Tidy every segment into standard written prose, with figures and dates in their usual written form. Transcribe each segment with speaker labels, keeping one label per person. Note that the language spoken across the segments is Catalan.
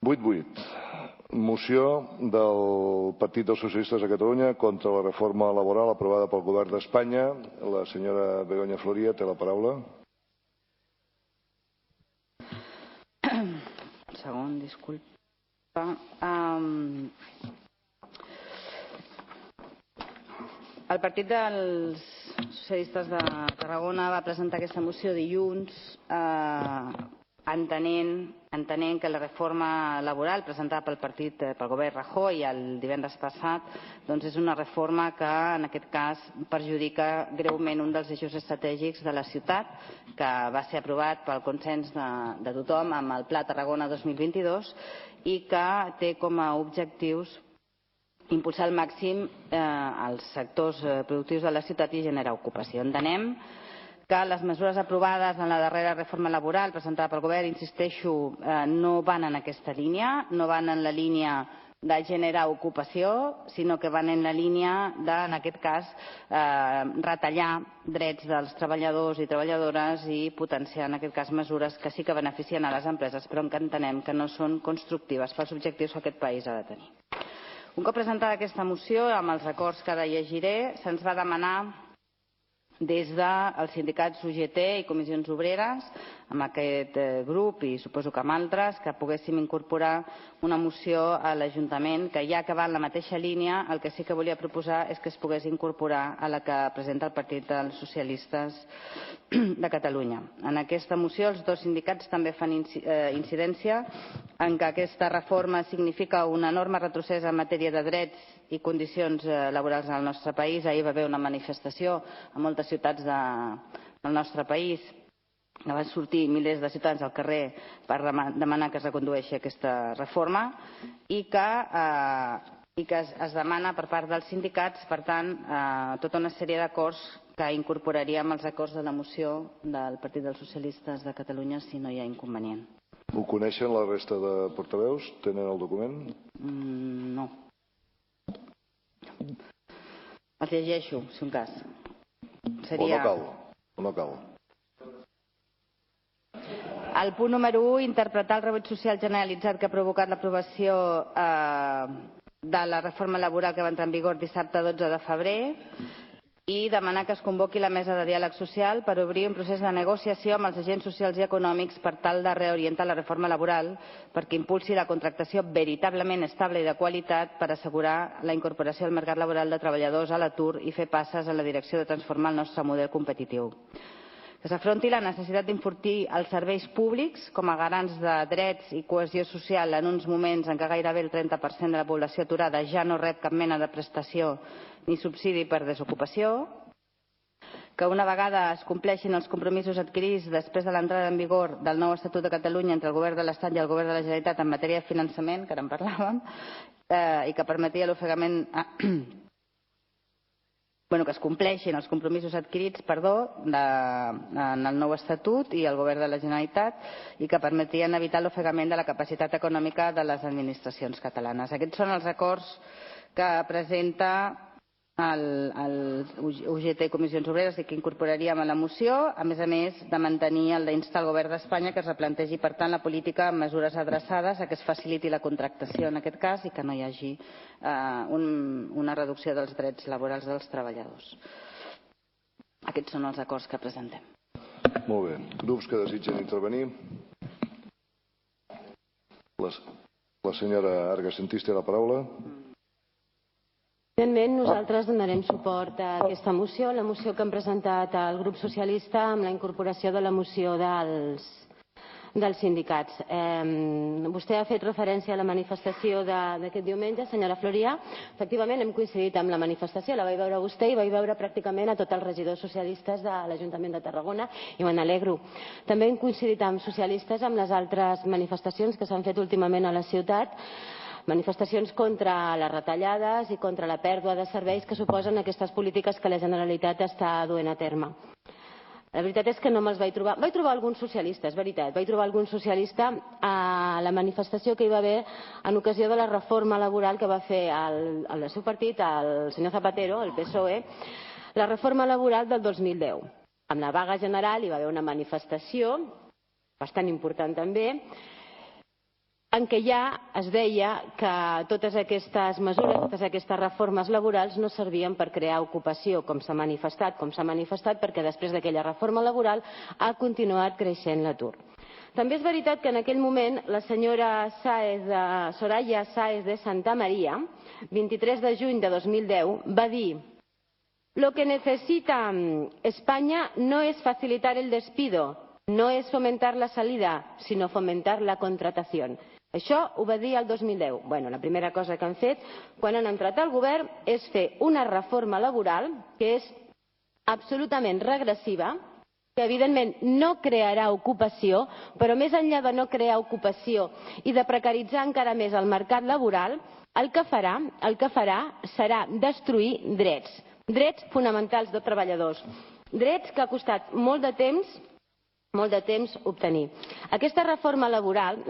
Speaker 1: 8-8. Moció del Partit dels Socialistes de Catalunya contra la reforma laboral aprovada pel Govern d'Espanya. La senyora Begoña Floría té la paraula.
Speaker 2: Segon, disculpa. El Partit dels Socialistes de Tarragona va presentar aquesta moció dilluns entenent que la reforma laboral presentada pel govern Rajoy el divendres passat és una reforma que en aquest cas perjudica greument un dels eixos estratègics de la ciutat, que va ser aprovat pel consens de tothom amb el Pla Tarragona 2022 i que té com a objectius impulsar al màxim els sectors productius de la ciutat i generar ocupació. Entenem que les mesures aprovades en la darrera reforma laboral presentada pel govern, insisteixo, no van en aquesta línia, no van en la línia de generar ocupació, sinó que van en la línia de, en aquest cas, retallar drets dels treballadors i treballadores i potenciar, en aquest cas, mesures que sí que beneficien a les empreses, però que entenem que no són constructives pels objectius que aquest país ha de tenir. Un cop presentada aquesta moció, amb els acords que ara llegiré, se'ns va demanar des dels sindicats UGT i Comissions Obreres, amb aquest grup i suposo que amb altres, que poguéssim incorporar una moció a l'Ajuntament que ja que va en la mateixa línia, el que sí que volia proposar és que es pogués incorporar a la que presenta el Partit dels Socialistes de Catalunya. En aquesta moció els dos sindicats també fan incidència en que aquesta reforma significa un enorme retrocés en matèria de drets i condicions laborals al nostre país. Ahir va haver una manifestació a moltes ciutats del nostre país que van sortir milers de ciutadans al carrer per demanar que es recondueixi aquesta reforma i que es demana per part dels sindicats, per tant, tota una sèrie d'acords que incorporaríem als acords de la moció del Partit dels Socialistes de Catalunya si no hi ha inconvenient.
Speaker 1: Ho coneixen la resta de portaveus? Tenen el document?
Speaker 2: No. Els llegeixo, si un cas.
Speaker 1: O no cal?
Speaker 2: El punt número 1, interpretar el rebuig social generalitzat que ha provocat l'aprovació de la reforma laboral que va entrar en vigor dissabte 12 de febrer i demanar que es convoqui la mesa de diàleg social per obrir un procés de negociació amb els agents socials i econòmics per tal de reorientar la reforma laboral perquè impulsi la contractació veritablement estable i de qualitat per assegurar la incorporació al mercat laboral de treballadors a l'atur i fer passes en la direcció de transformar el nostre model competitiu. Que s'afronti la necessitat d'enfortir els serveis públics com a garants de drets i cohesió social en uns moments en què gairebé el 30% de la població aturada ja no rep cap mena de prestació ni subsidi per desocupació, que una vegada es compleixin els compromisos adquirits després de l'entrada en vigor del nou Estatut de Catalunya entre el Govern de l'Estat i el Govern de la Generalitat en matèria de finançament, que ara en parlàvem, i que permetia l'ofegament que es compleixin els compromisos adquirits en el nou Estatut i el Govern de la Generalitat i que permetien evitar l'ofegament de la capacitat econòmica de les administracions catalanes. Aquests són els acords que presenta el UGT i Comissions Obreres i que incorporaríem a la moció, a més de mantenir el d'instar el Govern d'Espanya que es replantegi, per tant, la política amb mesures adreçades a que es faciliti la contractació en aquest cas i que no hi hagi una reducció dels drets laborals dels treballadors. Aquests són els acords que presentem.
Speaker 1: Molt bé. Grups que desitgen intervenir? La senyora Argasentís té la paraula.
Speaker 3: Evidentment, nosaltres donarem suport a aquesta moció, la moció que hem presentat al grup socialista amb la incorporació de la moció dels sindicats. Vostè ha fet referència a la manifestació d'aquest diumenge, senyora Floria. Efectivament, hem coincidit amb la manifestació, la vaig veure vostè i vaig veure pràcticament a tots els regidors socialistes de l'Ajuntament de Tarragona i me n'alegro. També hem coincidit amb socialistes amb les altres manifestacions que s'han fet últimament a la ciutat, manifestacions contra les retallades i contra la pèrdua de serveis que suposen aquestes polítiques que la Generalitat està duent a terme. La veritat és que no me'ls vaig trobar. Vaig trobar alguns socialistes, veritat. Vaig trobar algun socialista a la manifestació que hi va haver en ocasió de la reforma laboral que va fer el seu partit, el senyor Zapatero, el PSOE, la reforma laboral del 2010. Amb la vaga general hi va haver una manifestació, bastant important també, en què ja es deia que totes aquestes mesures, totes aquestes reformes laborals no servien per crear ocupació, com s'ha manifestat, perquè després d'aquella reforma laboral ha continuat creixent l'atur. També és veritat que en aquell moment la senyora Soraya Sáez de Santamaría, 23 de juny de 2010, va dir: «Lo que necesita España no es facilitar el despido, no es fomentar la salida, sino fomentar la contratación». Això ho va dir el 2010. Bueno, la primera cosa que han fet quan han entrat al govern és fer una reforma laboral que és absolutament regressiva, que evidentment no crearà ocupació, però més enllà de no crear ocupació i de precaritzar encara més el mercat laboral, el que farà serà destruir drets fonamentals de treballadors, drets que ha costat molt de temps obtenir. Aquesta reforma laboral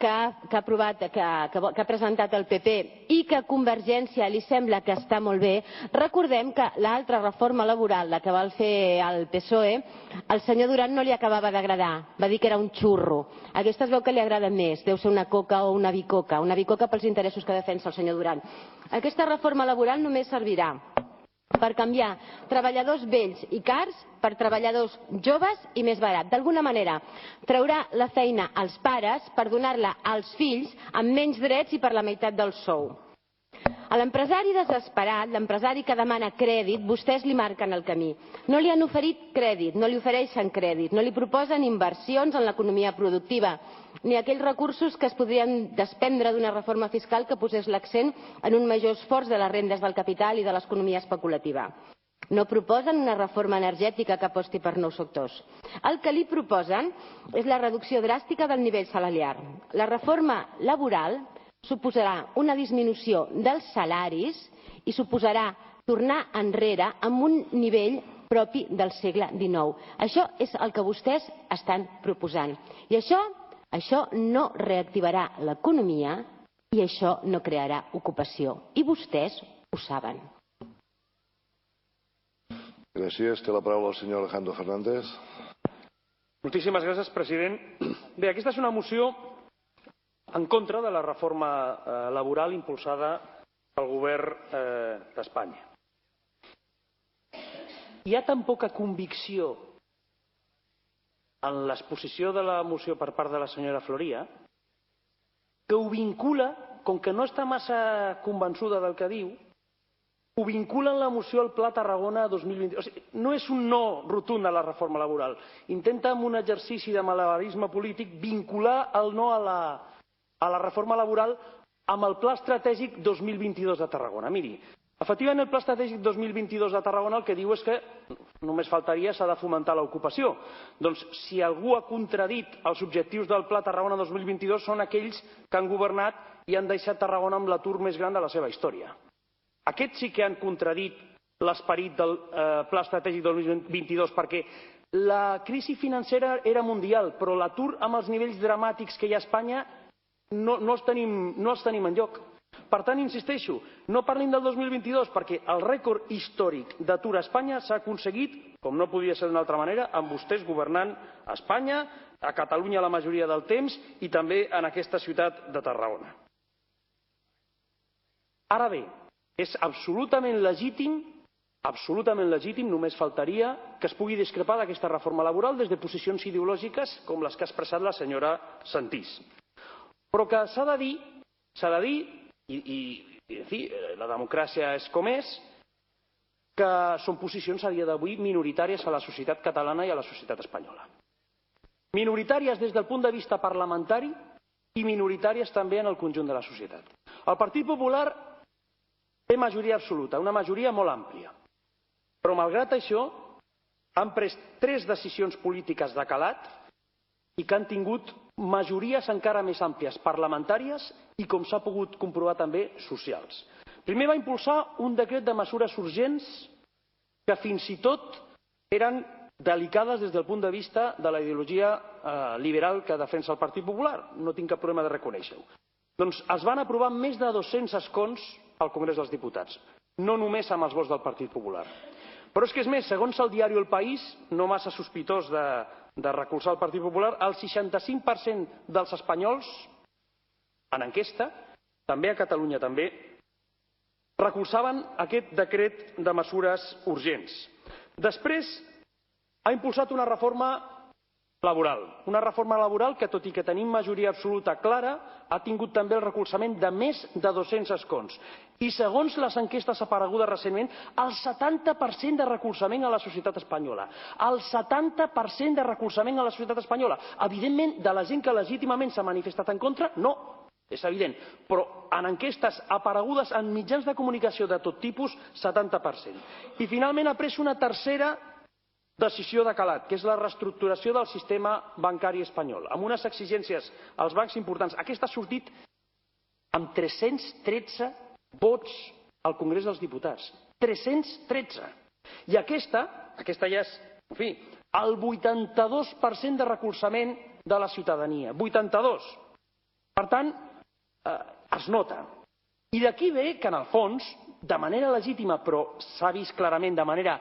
Speaker 3: que ha presentat el PP i que a Convergència li sembla que està molt bé, recordem que l'altra reforma laboral, la que va fer el PSOE, al senyor Duran no li acabava d'agradar, va dir que era un xurro. Aquesta es veu que li agrada més, deu ser una coca o una bicoca pels interessos que defensa el senyor Duran. Aquesta reforma laboral només servirà per canviar treballadors vells i cars per treballadors joves i més barat. D'alguna manera, traurà la feina als pares per donar-la als fills amb menys drets i per la meitat del sou. A l'empresari desesperat, l'empresari que demana crèdit, vostès li marquen el camí. No li han oferit crèdit, no li ofereixen crèdit, no li proposen inversions en l'economia productiva, ni aquells recursos que es podrien desprendre d'una reforma fiscal que posés l'accent en un major esforç de les rendes del capital i de l'economia especulativa. No proposen una reforma energètica que aposti per nous sectors. El que li proposen és la reducció dràstica del nivell salarial. La reforma laboral suposarà una disminució dels salaris i suposarà tornar enrere amb un nivell propi del segle XIX. Això és el que vostès estan proposant. I això no reactivarà l'economia i això no crearà ocupació. I vostès ho saben.
Speaker 1: Gràcies. Té la paraula el senyor Alejandro Fernández.
Speaker 4: Moltíssimes gràcies, president. Bé, aquesta és una moció en contra de la reforma laboral impulsada pel govern d'Espanya. Hi ha tan poca convicció en l'exposició de la moció per part de la senyora Floria que ho vincula, com que no està massa convençuda del que diu, ho vincula en la moció al Pla Tarragona 2020. O sigui, no és un no rotund a la reforma laboral. Intenta, amb un exercici de malabarisme polític, vincular el no a la reforma laboral amb el Pla Estratègic 2022 de Tarragona. Miri, efectivament el Pla Estratègic 2022 de Tarragona el que diu és que, només faltaria, s'ha de fomentar l'ocupació. Doncs si algú ha contradit els objectius del Pla Tarragona 2022 són aquells que han governat i han deixat Tarragona amb l'atur més gran de la seva història. Aquests sí que han contradit l'esperit del Pla Estratègic 2022 perquè la crisi financera era mundial, però l'atur amb els nivells dramàtics que hi ha a Espanya no els tenim enlloc. Per tant, insisteixo, no parlin del 2022 perquè el rècord històric d'atur a Espanya s'ha aconseguit, com no podia ser d'una altra manera, amb vostès governant a Espanya, a Catalunya la majoria del temps i també en aquesta ciutat de Tarragona. Ara bé, és absolutament legítim, només faltaria que es pugui discrepar d'aquesta reforma laboral des de posicions ideològiques com les que ha expressat la senyora Sentís. Però que s'ha de dir, i la democràcia és com és, que són posicions a dia d'avui minoritàries a la societat catalana i a la societat espanyola. Minoritàries des del punt de vista parlamentari i minoritàries també en el conjunt de la societat. El Partit Popular té majoria absoluta, una majoria molt àmplia. Però, malgrat això, han pres 3 decisions polítiques de calat i que han tingut majories encara més àmplies parlamentàries i, com s'ha pogut comprovar també, socials. Primer va impulsar un decret de mesures urgents que fins i tot eren delicades des del punt de vista de la ideologia liberal que defensa el Partit Popular. No tinc cap problema de reconèixer-ho. Doncs es van aprovar més de 200 escons al Congrés dels Diputats, no només amb els vots del Partit Popular. Però és que, és més, segons el diari El País, no massa sospitós de recolzar el Partit Popular, el 65% dels espanyols, en enquesta, també a Catalunya també, recolzaven aquest decret de mesures urgents. Després ha impulsat una reforma laboral que, tot i que tenim majoria absoluta clara, ha tingut també el recolzament de més de 200 escons. I segons les enquestes aparegudes recentment, el 70% de recolzament a la societat espanyola. El 70% de recolzament a la societat espanyola. Evidentment, de la gent que legítimament s'ha manifestat en contra, no. És evident, però en enquestes aparegudes en mitjans de comunicació de tot tipus, 70%. I finalment ha pres una tercera decisió de calat, que és la reestructuració del sistema bancari espanyol, amb unes exigències als bancs importants. Aquesta ha sortit amb 313 vots al Congrés dels Diputats. 313. I aquesta ja és, en fi, el 82% de recolzament de la ciutadania. 82. Per tant, es nota. I d'aquí ve que, en el fons, de manera legítima, però s'ha vist clarament de manera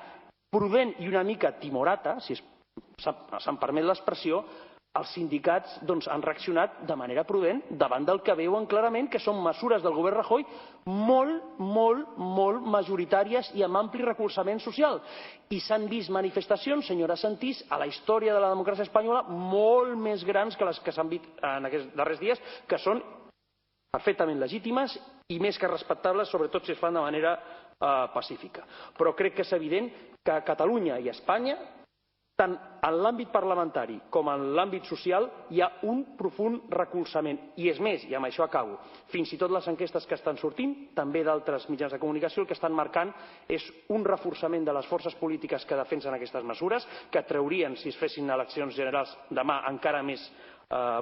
Speaker 4: prudent i una mica timorata, si se'm permet l'expressió, els sindicats han reaccionat de manera prudent davant del que veuen clarament que són mesures del govern Rajoy molt majoritàries i amb ampli recolzament social. I s'han vist manifestacions, senyora Sentís, a la història de la democràcia espanyola molt més grans que les que s'han vist en aquests darrers dies, que són perfectament legítimes i més que respectables, sobretot si es fan de manera pacífica. Però crec que és evident que a Catalunya i a Espanya, tant en l'àmbit parlamentari com en l'àmbit social, hi ha un profund recolzament. I és més, i amb això acabo, fins i tot les enquestes que estan sortint, també d'altres mitjans de comunicació, el que estan marcant és un reforçament de les forces polítiques que defensen aquestes mesures, que traurien, si es fessin eleccions generals demà, encara més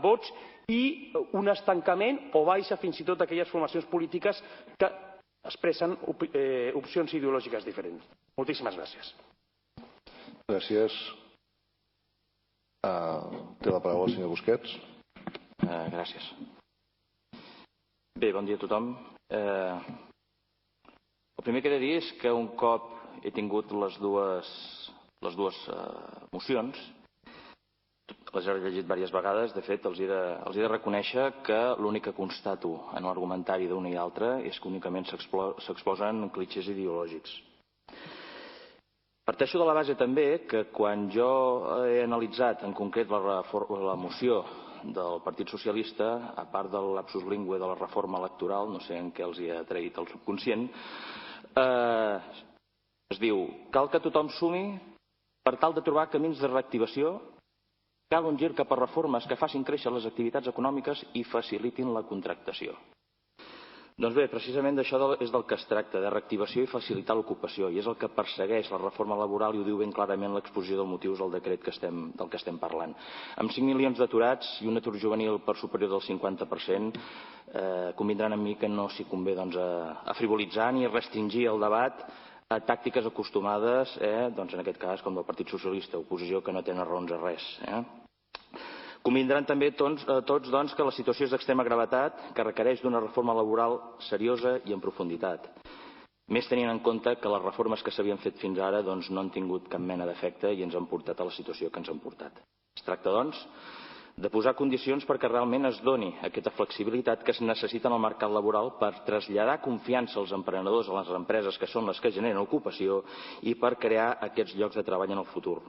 Speaker 4: vots, i un estancament o baixa fins i tot d'aquelles formacions polítiques que expressen opcions ideològiques diferents. Moltíssimes gràcies.
Speaker 1: Gràcies. Té la paraula el senyor Busquets.
Speaker 5: Gràcies. Bé, bon dia a tothom. El primer que he de dir és que un cop he tingut les dues mocions, les he llegit diverses vegades, de fet, els he de reconèixer que l'únic que constato en l'argumentari d'una i l'altra és que únicament s'exposen clitxers ideològics. Parteixo de la base també que quan jo he analitzat en concret la moció del Partit Socialista, a part del lapsus linguae de la reforma electoral, no sé en què els hi ha traït el subconscient, es diu: cal que tothom sumi per tal de trobar camins de reactivació. Cal un gir cap a reformes que facin créixer les activitats econòmiques i facilitin la contractació. Doncs bé, precisament d'això és del que es tracta, de reactivació i facilitar l'ocupació, i és el que persegueix la reforma laboral, i ho diu ben clarament l'exposició de motius del decret del que estem parlant. Amb 5 milions d'aturats i un atur juvenil per superior del 50%, convindran amb mi que no s'hi convé a frivolitzar ni restringir el debat a tàctiques acostumades, doncs en aquest cas, com del Partit Socialista, oposició que no tenen raons a res. Convindran també tots que la situació és d'extrema gravetat, que requereix d'una reforma laboral seriosa i en profunditat. Més tenint en compte que les reformes que s'havien fet fins ara no han tingut cap mena d'efecte i ens han portat a la situació que ens han portat. Es tracta, doncs, de posar condicions perquè realment es doni aquesta flexibilitat que es necessita en el mercat laboral per traslladar confiança als emprenedors, a les empreses que són les que generen ocupació, i per crear aquests llocs de treball en el futur.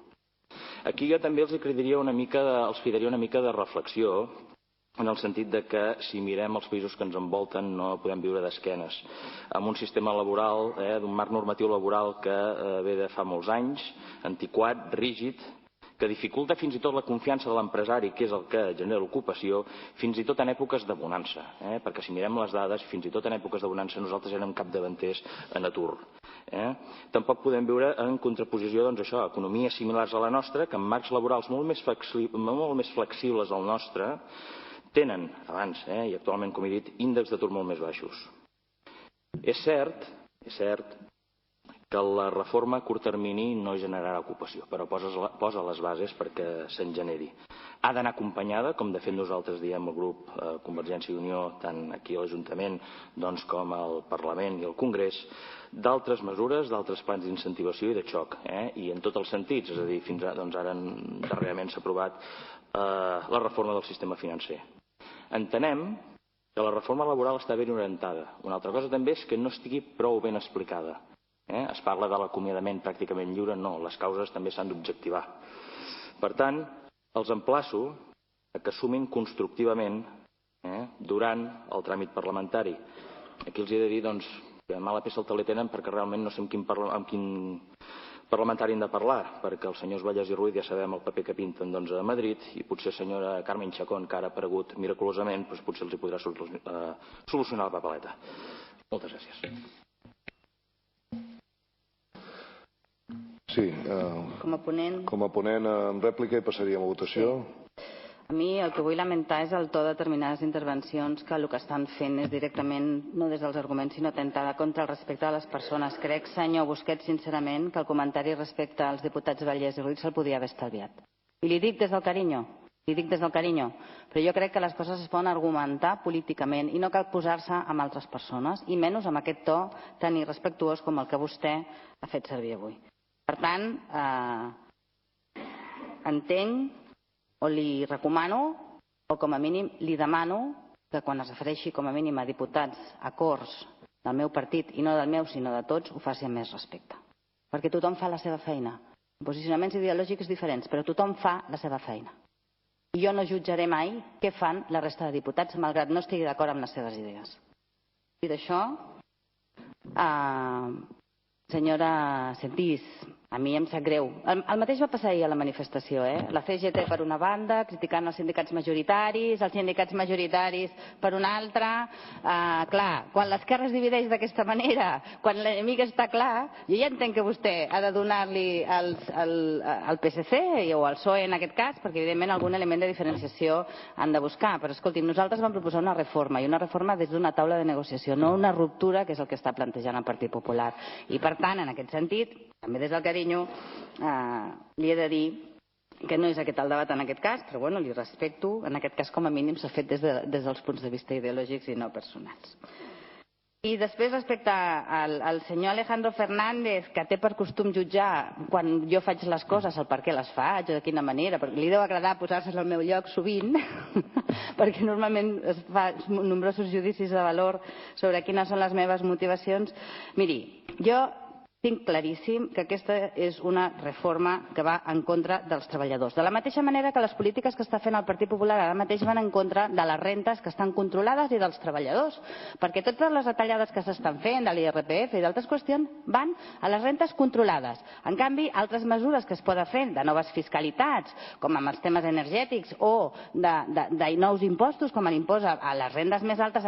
Speaker 5: Aquí jo també els fidaria una mica de reflexió, en el sentit de que si mirem els països que ens envolten no podem viure d'esquenes, amb un sistema laboral, d'un marc normatiu laboral que ve de fa molts anys, antiquat, rígid, que dificulta fins i tot la confiança de l'empresari, que és el que genera l'ocupació, fins i tot en èpoques de bonança. Perquè si mirem les dades, fins i tot en èpoques de bonança nosaltres érem capdavanters en atur. Tampoc podem viure en contraposició a economies similars a la nostra, que amb marcs laborals molt més flexibles al nostre, tenen, abans i actualment, com he dit, índexs d'atur molt més baixos. És cert que la reforma a curt termini no generarà ocupació, però posa les bases perquè se'n generi. Ha d'anar acompanyada, com de fet nosaltres diem el grup Convergència i Unió, tant aquí a l'Ajuntament com al Parlament i al Congrés, d'altres mesures, d'altres plans d'incentivació i de xoc, i en tots els sentits, és a dir, fins ara darrerament s'ha aprovat la reforma del sistema financer. Entenem que la reforma laboral està ben orientada. Una altra cosa també és que no estigui prou ben explicada. Es parla de l'acomiadament pràcticament lliure, no, les causes també s'han d'objectivar. Per tant, els emplaço que sumin constructivament durant el tràmit parlamentari. Aquí els he de dir que mala peça el taler tenen perquè realment no sé amb quin parlamentari hem de parlar, perquè els senyors Vallès i Ruiz ja sabem el paper que pinten a Madrid i potser senyora Carmen Chacón, que ara ha aparegut miraculosament, potser els hi podrà solucionar la papeleta. Moltes gràcies.
Speaker 1: Sí,
Speaker 2: Com a ponent
Speaker 1: en rèplica i passaríem a votació.
Speaker 2: A mi el que vull lamentar és el to de determinades intervencions que el que estan fent és directament, no des dels arguments, sinó atemptar contra el respecte de les persones. Crec, senyor Busquets, sincerament, que el comentari respecte als diputats Vallès i Ruiz se'l podia haver estalviat. I li dic des del carinyo, però jo crec que les coses es poden argumentar políticament i no cal posar-se amb altres persones, i menys amb aquest to tan irrespectuós com el que vostè ha fet servir avui. Per tant, entenc o li recomano o com a mínim li demano que quan es refereixi com a mínim a diputats a corts del meu partit i no del meu sinó de tots ho faci amb més respecte. Perquè tothom fa la seva feina. Posicionaments ideològics diferents, però tothom fa la seva feina. I jo no jutjaré mai què fan la resta de diputats malgrat no estigui d'acord amb les seves idees. Dit això, senyora Sentís, a mi em sap greu. El mateix va passar ahir a la manifestació, La CGT per una banda, criticant els sindicats majoritaris per una altra. Clar, quan l'esquerra es divideix d'aquesta manera, quan l'enemic està clar, jo ja entenc que vostè ha de donar-li al PSC o al PSOE en aquest cas, perquè evidentment algun element de diferenciació han de buscar. Però escolti'm, nosaltres vam proposar una reforma, i una reforma des d'una taula de negociació, no una ruptura, que és el que està plantejant el Partit Popular. I per tant, en aquest sentit, també des del carinyo, li he de dir que no és aquest el debat en aquest cas, però bueno, li respecto. En aquest cas, com a mínim, s'ha fet des dels punts de vista ideològics i no personals. I després, respecte al senyor Alejandro Fernández, que té per costum jutjar quan jo faig les coses, el per què les faig o de quina manera, perquè li deu agradar posar-se al meu lloc sovint, perquè normalment es fa nombrosos judicis de valor sobre quines són les meves motivacions. Miri, jo tinc claríssim que aquesta és una reforma que va en contra dels treballadors. De la mateixa manera que les polítiques que està fent el Partit Popular ara mateix van en contra de les rentes que estan controlades i dels treballadors, perquè totes les retallades que s'estan fent de l'IRPF i d'altres qüestions van a les rentes controlades. En canvi, altres mesures que es poden fer de noves fiscalitats, com amb els temes energètics o de nous impostos, com l'impost a les rendes més altes,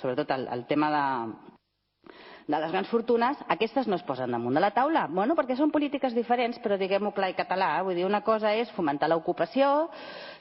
Speaker 2: sobretot el tema de les grans fortunes, aquestes no es posen damunt de la taula. Bueno, perquè són polítiques diferents, però diguem-ho clar i català. Vull dir, una cosa és fomentar l'ocupació,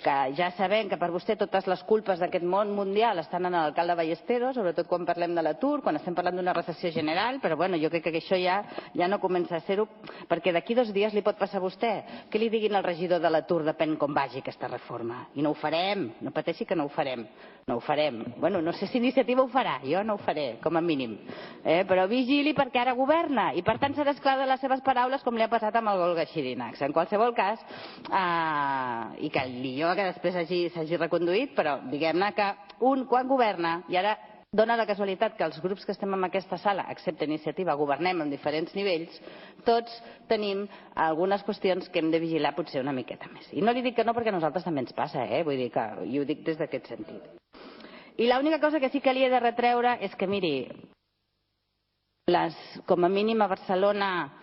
Speaker 2: que ja sabem que per vostè totes les culpes d'aquest món mundial estan en l'alcalde Ballesteros, sobretot quan parlem de l'atur, quan estem parlant d'una recessió general, però bueno, jo crec que això ja no comença a ser-ho, perquè d'aquí 2 dies li pot passar a vostè que li diguin al regidor de l'atur depèn com vagi aquesta reforma. I no ho farem, no pateixi que no ho farem. No ho farem. Bueno, no sé si Iniciativa ho farà, jo no ho faré, com a mínim. Però vigili perquè ara governa i per tant serà esclau de les seves paraules com li ha passat amb el Olga Xirinacs. En qualsevol cas, i que el millor que després s'hagi reconduït, però diguem-ne que un quan governa, i ara dona la casualitat que els grups que estem en aquesta sala, excepte Iniciativa, governem en diferents nivells, tots tenim algunes qüestions que hem de vigilar potser una miqueta més. I no li dic que no perquè a nosaltres també ens passa, vull dir que i ho dic des d'aquest sentit. I l'única cosa que sí que li he de retreure és que, miri, com a mínim a Barcelona,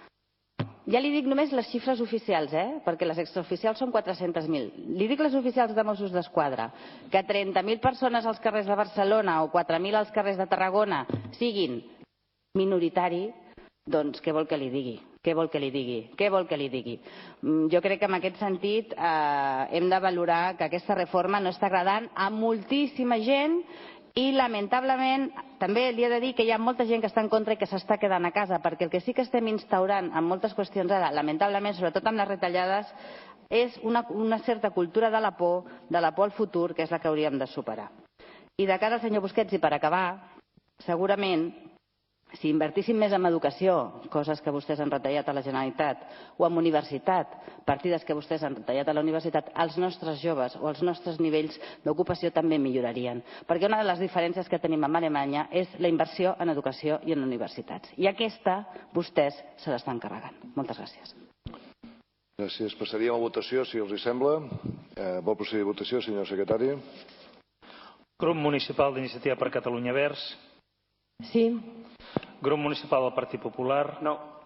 Speaker 2: ja li dic només les xifres oficials, perquè les extraoficials són 400.000. Li dic les oficials de Mossos d'Esquadra, que 30.000 persones als carrers de Barcelona o 4.000 als carrers de Tarragona siguin minoritari, doncs què vol que li digui? Què vol que li digui? Jo crec que en aquest sentit hem de valorar que aquesta reforma no està agradant a moltíssima gent i lamentablement també li he de dir que hi ha molta gent que està en contra i que s'està quedant a casa, perquè el que sí que estem instaurant en moltes qüestions ara, lamentablement, sobretot amb les retallades, és una certa cultura de la por al futur, que és la que hauríem de superar. I de cara al senyor Busquets, i per acabar, segurament, si invertíssim més en educació, coses que vostès han retallat a la Generalitat, o en universitat, partides que vostès han retallat a la universitat, els nostres joves o els nostres nivells d'ocupació també millorarien. Perquè una de les diferències que tenim amb Alemanya és la inversió en educació i en universitats. I aquesta vostès se l'estan carregant. Moltes gràcies.
Speaker 1: Gràcies. Passaríem a votació, si els sembla. Vol procedir a votació, senyor secretari?
Speaker 6: Grup Municipal d'Iniciativa per Catalunya Verds.
Speaker 3: Sí.
Speaker 6: Grup Municipal del Partit Popular.
Speaker 4: No.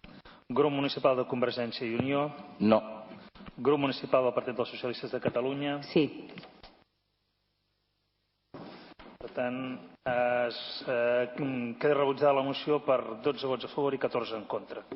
Speaker 6: Grup Municipal de Convergència i Unió.
Speaker 5: No.
Speaker 6: Grup Municipal del Partit dels Socialistes de Catalunya.
Speaker 2: Sí.
Speaker 6: Per tant, queda rebutjada la moció per 12 vots a favor i 14 en contra.